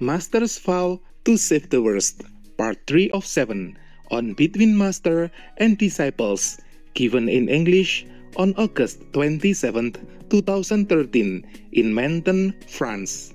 Master's Vow to Save the World, Part 3 of 7, on Between Master and Disciples, given in English on August 27, 2013, in Menton, France.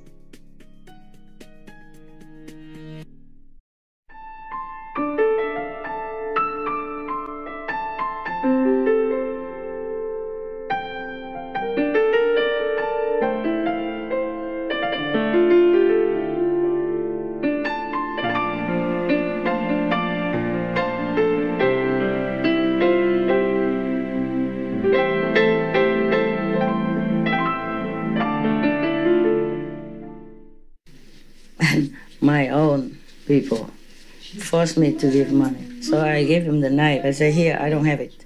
My own people forced me to give money. So I gave him the knife. I said, here, I don't have it.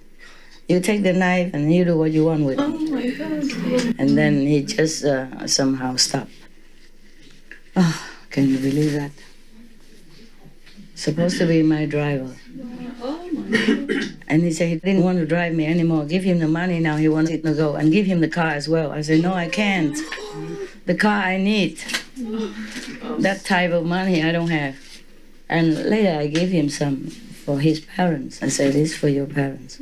You take the knife and you do what you want with it. Oh my God. And then he just somehow stopped. Oh, can you believe that? Supposed to be my driver. Oh my God. And he said he didn't want to drive me anymore. Give him the money now, he wanted to go. And give him the car as well. I said, no, I can't. The car I need. That type of money I don't have. And later I gave him some for his parents. I said, this is for your parents.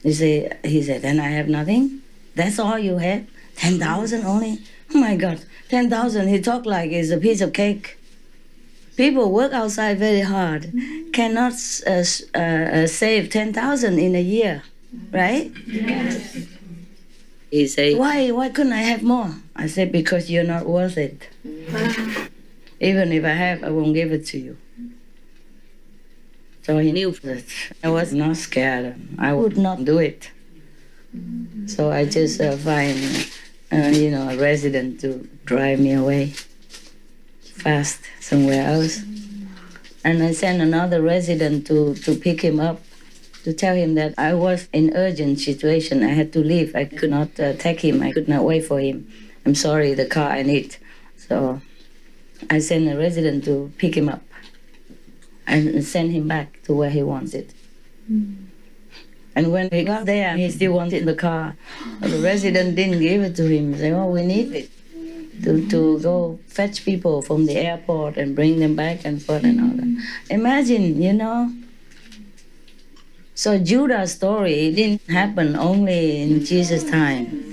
He said, then I have nothing? That's all you have? 10,000 only? Oh my God, 10,000, he talked like it's a piece of cake. People work outside very hard, cannot save 10,000 in a year, right? Yes. He said, why couldn't I have more? I said, because you're not worth it. Even if I have, I won't give it to you. So he knew that I was not scared. I would not do it. So I just find, a resident to drive me away fast somewhere else. And I sent another resident to pick him up, to tell him that I was in urgent situation. I had to leave. I could not take him. I could not wait for him. I'm sorry, the car I need. So I sent a resident to pick him up and send him back to where he wants it. And when he got there, he still wanted the car. The resident didn't give it to him. He said, oh, we need it to go fetch people from the airport and bring them back and forth and all that. Imagine, So Judah's story didn't happen only in Jesus' time.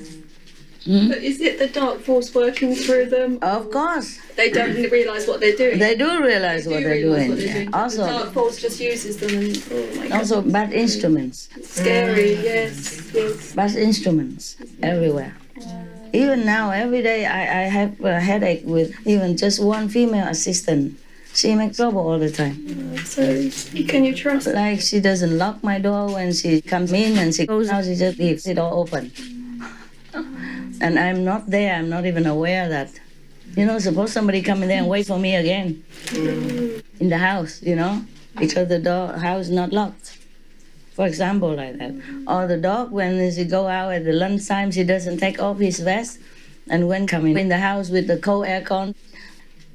But is it the dark force working through them? Of course. They don't realise what they're doing. They do realize what they're doing. Also, the dark force just uses them and, oh my God. Also bad instruments. It's scary, yes. Bad instruments everywhere. Even now, every day I have a headache with even just one female assistant. She makes trouble all the time. So, can you trust? Like she doesn't lock my door when she comes in and she goes out, she just leaves it all open. And I'm not there, I'm not even aware that. Suppose somebody come in there and wait for me again. In the house, because the house is not locked. For example, like that. Or the dog, when she go out at the lunchtime, she doesn't take off his vest. And when coming in the house with the cold aircon,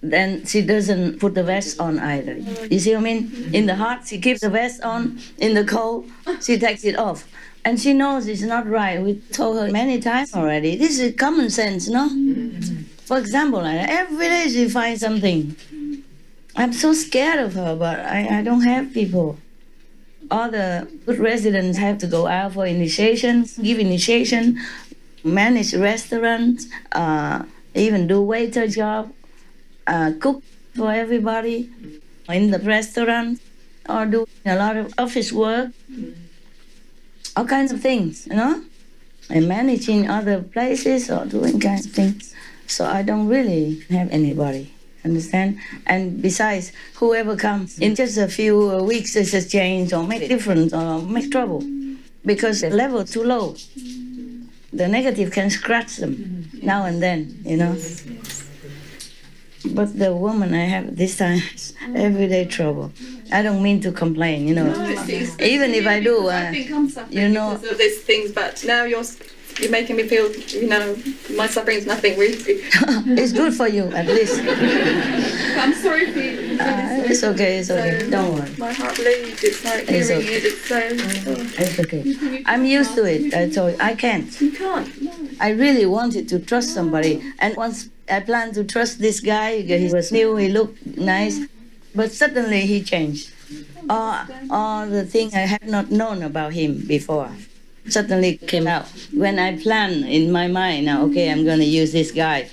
then she doesn't put the vest on either. You see what I mean? In the hot, she keeps the vest on. In the cold, she takes it off. And she knows it's not right. We told her many times already. This is common sense, no? For example, every day she finds something. I'm so scared of her, but I don't have people. All the good residents have to go out for initiations, give initiation, manage restaurants, even do waiter job, cook for everybody in the restaurant, or do a lot of office work, all kinds of things, and managing other places or doing kinds of things. So I don't really have anybody. Understand? And besides, whoever comes in just a few weeks, it's a change or make a difference or make trouble because the level is too low. The negative can scratch them now and then, But the woman I have this time is everyday trouble. I don't mean to complain, No, it's even if I do, I think I'm suffering because of these things, but now you're making me feel, my suffering is nothing really. It's good for you, at least. I'm sorry for you. It's okay. Don't worry. My heart bleeds. It's like hearing it. It's so... It's okay. I'm used to it. I told you, I can't. You can't. No. I really wanted to trust somebody, and once I planned to trust this guy because he was new, he looked nice, but suddenly he changed. All the things I had not known about him before suddenly came out. When I plan in my mind, now, okay, I'm going to use this guy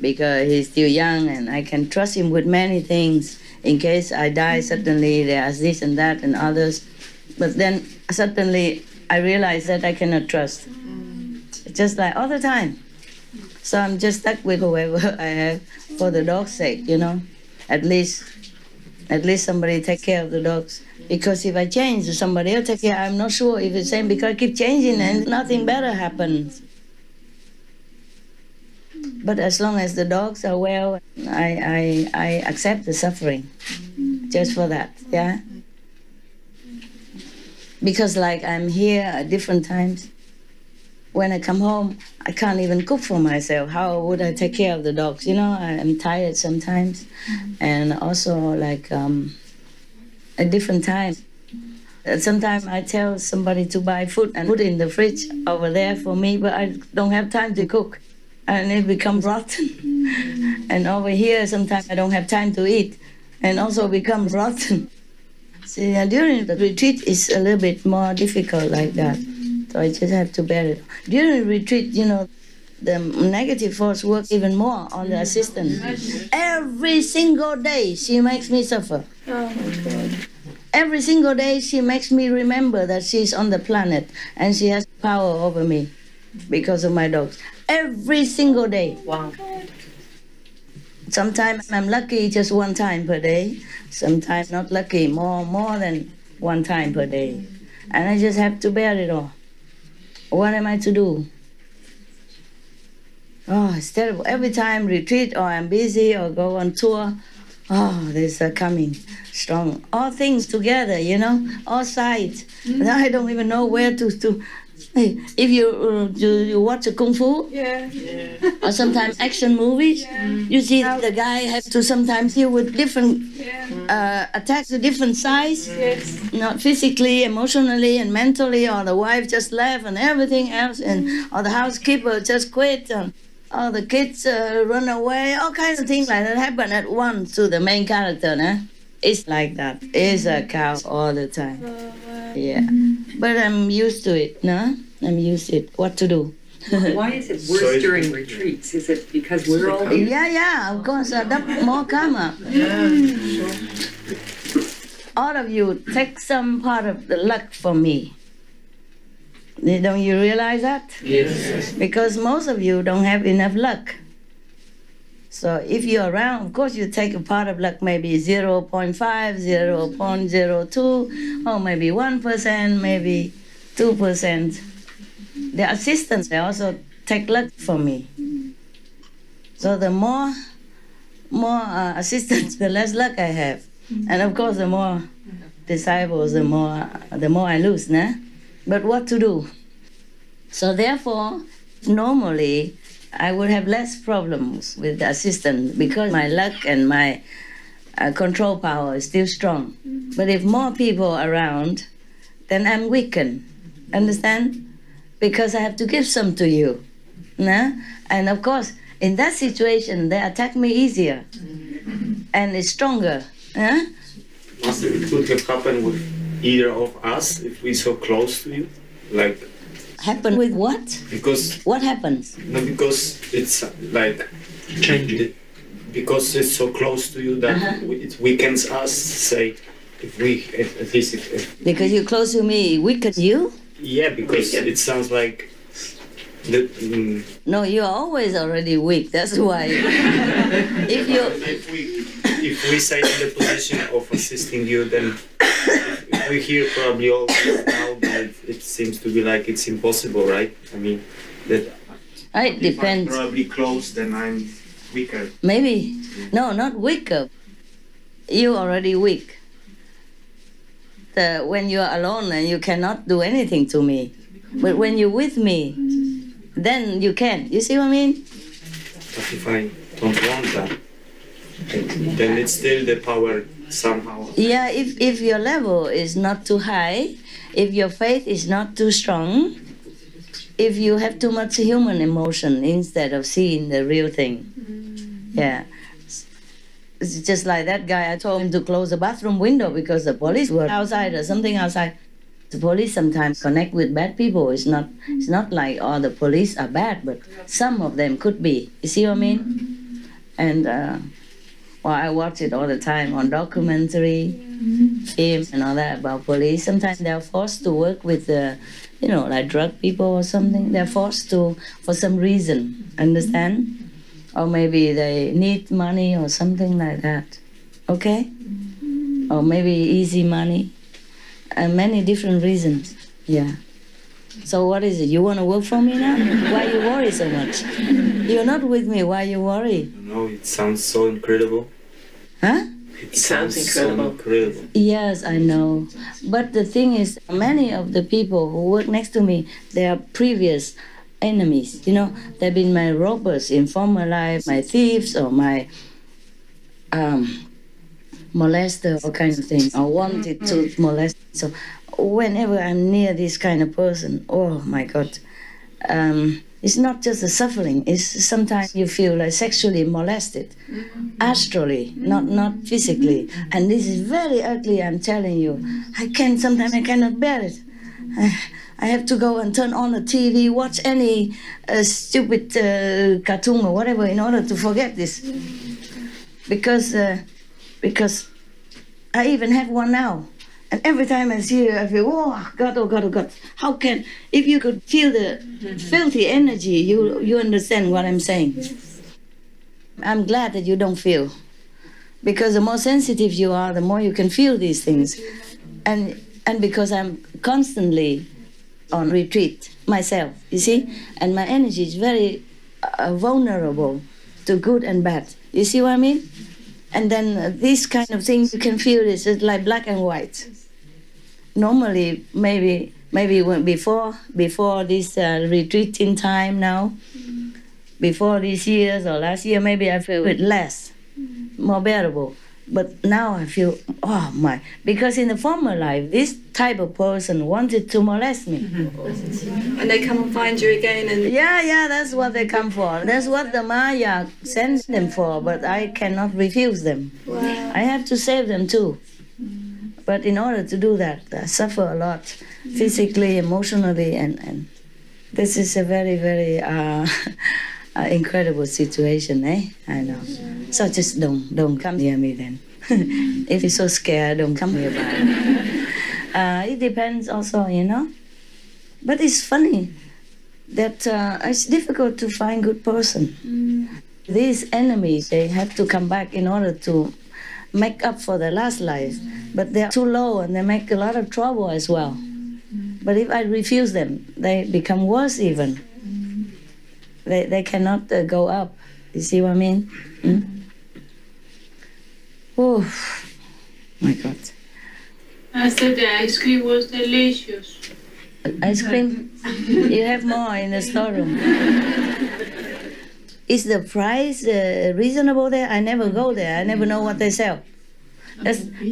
because he's still young and I can trust him with many things. In case I die suddenly, there's this and that and others. But then suddenly I realized that I cannot trust. Just like all the time. So I'm just stuck with whoever I have for the dog's sake, you know. At least somebody take care of the dogs. Because if I change, somebody else take care. I'm not sure if it's the same because I keep changing and nothing better happens. But as long as the dogs are well, I accept the suffering. Just for that, yeah. Because like I'm here at different times. When I come home, I can't even cook for myself. How would I take care of the dogs? You know, I'm tired sometimes. And also like at different times. Sometimes I tell somebody to buy food and put it in the fridge over there for me, but I don't have time to cook. And it becomes rotten. And over here, sometimes I don't have time to eat. And also becomes rotten. See, during the retreat, it's a little bit more difficult like that. So I just have to bear it. During the retreat, you know, the negative force works even more on the assistant. Every single day, she makes me suffer. Oh my God. Every single day, she makes me remember that she's on the planet and she has power over me because of my dogs. Every single day. Wow. Sometimes I'm lucky just one time per day. Sometimes not lucky, more than one time per day. And I just have to bear it all. What am I to do? Oh, it's terrible. Every time retreat or I'm busy or go on tour, oh, there's a coming strong. All things together, you know, all sides. I don't even know where to. If you watch a kung fu, or sometimes action movies, you see how the guy has to sometimes deal with different attacks of different size, not physically, emotionally, and mentally, or the wife just left and everything else, or the housekeeper just quit, or the kids run away, all kinds of things like that happen at once to the main character. It's like that. It's a cow all the time. Yeah. But I'm used to it, no? I'm used to it. What to do? Why is it worse during retreats? Is it because we're all here? Yeah, of course. More karma. All of you take some part of the luck from me. Don't you realize that? Yes. Because most of you don't have enough luck. So if you're around, of course you take a part of luck, maybe 0.5, 0.02, or maybe 1%, maybe 2%. The assistants, they also take luck from me. So the more assistants, the less luck I have. And of course, the more disciples, the more I lose, nah? But what to do? So therefore, normally, I would have less problems with the assistant because my luck and my control power is still strong. But if more people are around, then I'm weakened. Understand? Because I have to give some to you. Nah? And of course, in that situation, they attack me easier. And it's stronger. Huh? Master, it could have happened with either of us if we're so close to you. Like, happen with what? because What happens? no, because it's like changing. Because it's so close to you that it weakens us. Say, if at least if Because you're close to me, weaken you? yeah, because it sounds like that. No, you're always already weak. That's why. If you If we say in the position of assisting you, then if we hear probably all this now, that it seems to be like it's impossible, right? I mean, that it if I'm depends. probably close, then I'm weaker. Maybe. No, not weaker. You're already weak. When you're alone and you cannot do anything to me. But when you're with me, then you can. You see what I mean? But if I don't want that, then it's still the power somehow. Yeah, if your level is not too high, if your faith is not too strong, if you have too much human emotion instead of seeing the real thing, Yeah. It's just like that guy, I told him to close the bathroom window because the police were outside or something outside. The police sometimes connect with bad people. It's not like all the police are bad, but some of them could be. You see what I mean? And I watch it all the time on documentary, films and all that about police. Sometimes they're forced to work with like drug people or something. They're forced to for some reason, understand? Or maybe they need money or something like that, okay? Or maybe easy money, and many different reasons, yeah. So what is it, you want to work for me now? Why you worry so much? You're not with me, why you worry? No, it sounds so incredible. Huh? It sounds incredible. So incredible. Yes, I know. But the thing is, many of the people who work next to me, they are previous enemies. They've been my robbers in former life, my thieves or my molester or kind of thing, or wanted to molest. So whenever I'm near this kind of person, oh my God, it's not just the suffering, it's sometimes you feel like sexually molested, astrally, not physically. And this is very ugly, I'm telling you. Sometimes I cannot bear it. I have to go and turn on the TV, watch any stupid cartoon or whatever in order to forget this. Because I even have one now. And every time I see it, I feel, oh God, oh God, oh God. How can, if you could feel the filthy energy, you understand what I'm saying. I'm glad that you don't feel. Because the more sensitive you are, the more you can feel these things. And because I'm constantly on retreat myself, you see? And my energy is very vulnerable to good and bad. You see what I mean? And then these kind of things, you can feel this, it's like black and white. Normally, maybe when before this retreating time now, before these years or last year, maybe I feel it less, more bearable. But now I feel, oh my, because in the former life, this type of person wanted to molest me. And they come and find you again and... Yeah, that's what they come for. That's what the Maya sends them for, but I cannot refuse them. Wow. I have to save them too. But in order to do that, I suffer a lot, physically, emotionally, and this is a very, very incredible situation, eh? I know. So just don't come near me then. If you're so scared, don't come nearby. It depends also, But it's funny that it's difficult to find good person. These enemies, they have to come back in order to make up for their last life. But they're too low and they make a lot of trouble as well. But if I refuse them, they become worse even. They cannot go up. You see what I mean? Oh, my God. I said the ice cream was delicious. Ice cream? You have more in the storeroom. Is the price reasonable there? I never go there. I never know what they sell.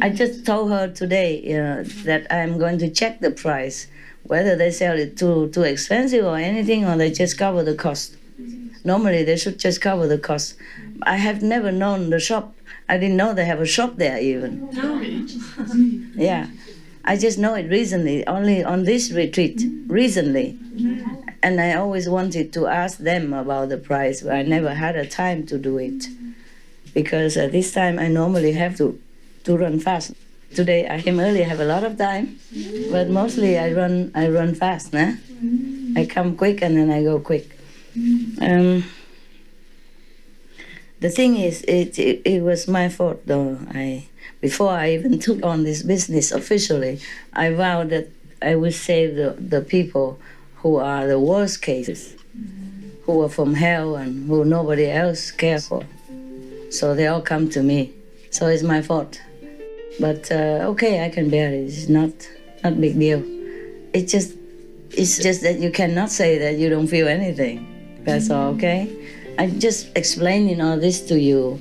I just told her today that I'm going to check the price, whether they sell it too expensive or anything, or they just cover the cost. Normally, they should just cover the cost. I have never known the shop. I didn't know they have a shop there even. Yeah. I just know it recently, only on this retreat, recently. And I always wanted to ask them about the price, but I never had a time to do it. Because this time I normally have to run fast. Today I came early, I have a lot of time, but mostly I run fast. Nah? I come quick and then I go quick. The thing is, it was my fault though. Before I even took on this business officially, I vowed that I would save the people who are the worst cases, who are from hell and who nobody else cares for. So they all come to me. So it's my fault. But okay, I can bear it. It's not a big deal. It's just that you cannot say that you don't feel anything. That's all, okay? I'm just explaining all this to you.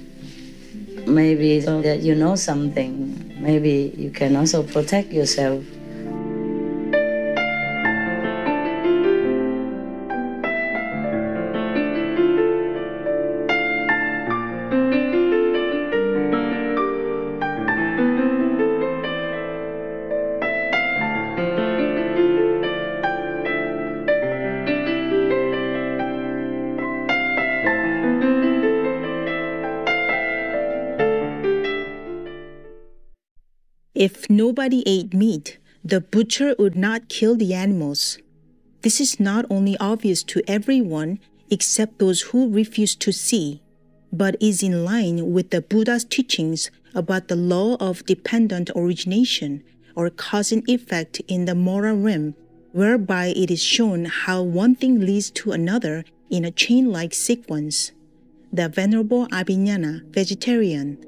Maybe so that you know something. Maybe you can also protect yourself. If nobody ate meat, the butcher would not kill the animals. This is not only obvious to everyone except those who refuse to see, but is in line with the Buddha's teachings about the law of dependent origination or cause and effect in the moral realm, whereby it is shown how one thing leads to another in a chain-like sequence. The Venerable Abhignana, vegetarian,